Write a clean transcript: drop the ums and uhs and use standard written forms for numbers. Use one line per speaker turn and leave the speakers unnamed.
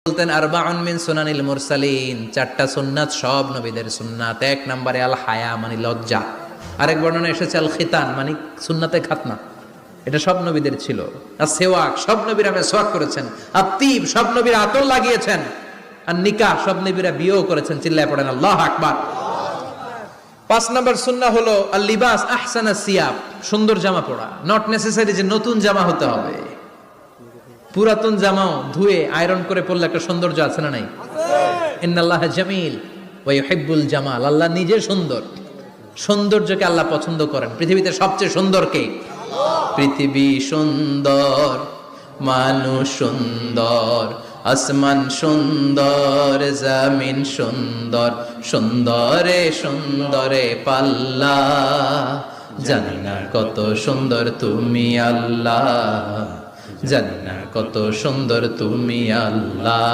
বলতেন আরবাউন মিন সুনানিল মুরসালিন, চারটা সুন্নাত সব নবীদের সুন্নাত। এক নম্বরে আল হায়া মানে লজ্জা, আরেক বর্ণনা এসেছে আল খিতান মানে সুন্নাতে খাতনা, এটা সব নবীদের ছিল। আর সেওয়াক, সব নবীরা মেসওয়াক করেছেন। আর তিব, সব নবীরা আতর লাগিয়েছেন। আর নিকাহ, সব নবীরা বিয়েও করেছেন। চিল্লায় পড়েন আল্লাহু আকবার। 5 নম্বর সুন্নাহ হলো আল লিবাস আহসানা সিয়াব, সুন্দর জামা পরা। নট নেসেসারি যে নতুন জামা হতে হবে, পুরাতন জামাও ধুয়ে আয়রন করে পরলে একটা সৌন্দর্য আছে না নাই? ইন্নাল্লাহা জামিল ওয়া ইউহিব্বুল জামাল, আল্লাহ নিজে সুন্দর, সৌন্দর্যকে আল্লাহ পছন্দ করেন। পৃথিবীতে সবচেয়ে সুন্দর কে? পৃথিবী সুন্দর, মানুষ সুন্দর, আসমান সুন্দর, জমিন সুন্দর, সুন্দরে সুন্দরে পাল্লা, জানি না কত সুন্দর তুমি আল্লাহ, জানি না কত সুন্দর তুমি আল্লাহ।